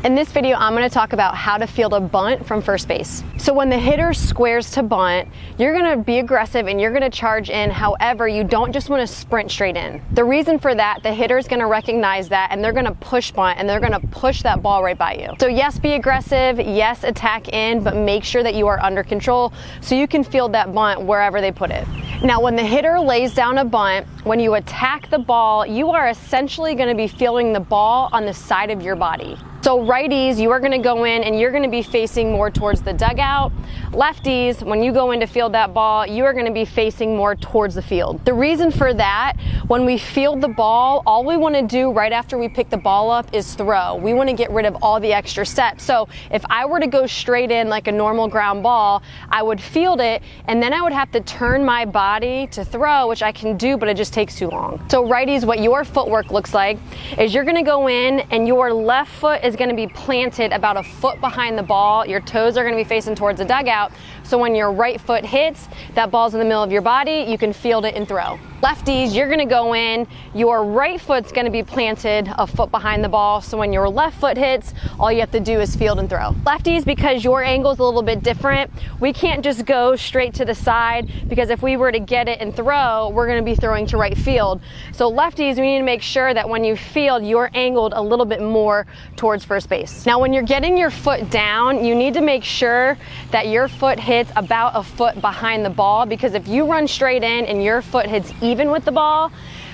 In this video, I'm going to talk about how to field a bunt from first base. So when the hitter squares to bunt, you're going to be aggressive and you're going to charge in. However, you don't just want to sprint straight in. The reason for that, the hitter is going to recognize that and they're going to push bunt and they're going to push that ball right by you. So yes, be aggressive, yes, attack in, but make sure that you are under control so you can field that bunt wherever they put it. Now, when the hitter lays down a bunt, when you attack the ball, you are essentially going to be fielding the ball on the side of your body. So righties, you are going to go in and you're going to be facing more towards the dugout. Lefties, when you go in to field that ball, you are going to be facing more towards the field. The reason for that, when we field the ball, all we want to do right after we pick the ball up is throw. We want to get rid of all the extra steps. So if I were to go straight in like a normal ground ball, I would field it and then I would have to turn my body to throw, which I can do, but it just takes too long. So righties, what your footwork looks like is you're going to go in and your left foot is going to be planted about a foot behind the ball. Your toes are going to be facing towards the dugout. So when your right foot hits, that ball's in the middle of your body, you can field it and throw. Lefties, you're going to go in, your right foot's going to be planted a foot behind the ball. So when your left foot hits, all you have to do is field and throw. Lefties, because your angle's a little bit different, we can't just go straight to the side because if we were to get it and throw, we're going to be throwing to right field. So lefties, we need to make sure that when you field, you're angled a little bit more towards first base. Now, when you're getting your foot down, you need to make sure that your foot hits about a foot behind the ball, because if you run straight in and your foot hits even with the ball,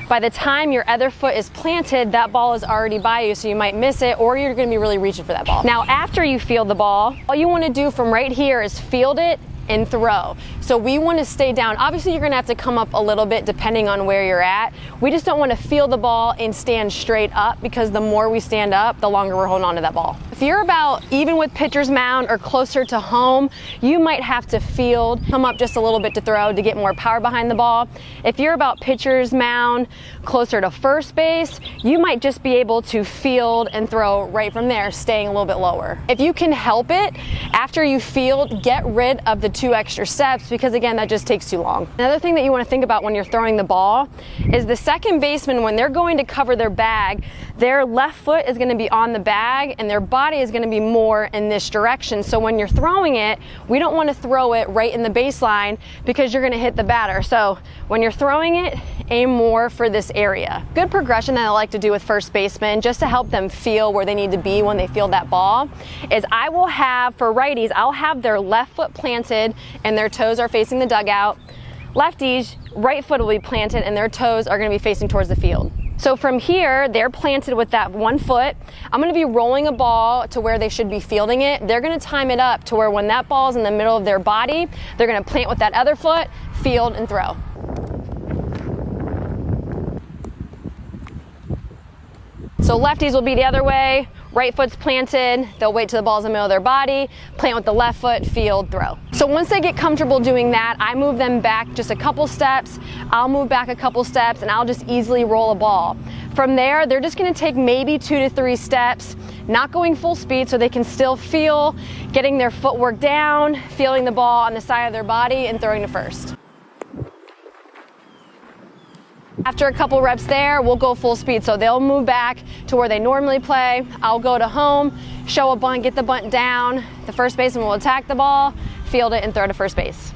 by the time your other foot is planted, that ball is already by you, so you might miss it or you're going to be really reaching for that ball. Now, after you field the ball, all you want to do from right here is field it and throw. So we want to stay down. Obviously, you're going to have to come up a little bit depending on where you're at. We just don't want to field the ball and stand straight up, because the more we stand up, the longer we're holding on to that ball. If you're about even with pitcher's mound or closer to home, you might have to field, come up just a little bit to throw to get more power behind the ball. If you're about pitcher's mound, closer to first base, you might just be able to field and throw right from there, staying a little bit lower. If you can help it, after you field, get rid of the 2 extra steps, because again, that just takes too long. Another thing that you want to think about when you're throwing the ball is the second baseman, when they're going to cover their bag, their left foot is going to be on the bag and their body is going to be more in this direction. So when you're throwing it, we don't want to throw it right in the baseline because you're going to hit the batter. So when you're throwing it, aim more for this area. Good progression that I like to do with first basemen, just to help them feel where they need to be when they field that ball, is I will have, for righties, I'll have their left foot planted and their toes are facing the dugout. Lefties, right foot will be planted and their toes are going to be facing towards the field. So from here, they're planted with that 1 foot. I'm going to be rolling a ball to where they should be fielding it. They're going to time it up to where when that ball's in the middle of their body, they're going to plant with that other foot, field and throw. So lefties will be the other way, right foot's planted, they'll wait till the ball's in the middle of their body, plant with the left foot, field, throw. So once they get comfortable doing that, I move them back just a couple steps, I'll move back a couple steps, and I'll just easily roll a ball. From there, they're just gonna take maybe 2 to 3 steps, not going full speed, so they can still feel, getting their footwork down, feeling the ball on the side of their body, and throwing to first. After a couple reps there, we'll go full speed. So they'll move back to where they normally play. I'll go to home, show a bunt, get the bunt down. The first baseman will attack the ball, field it, and throw to first base.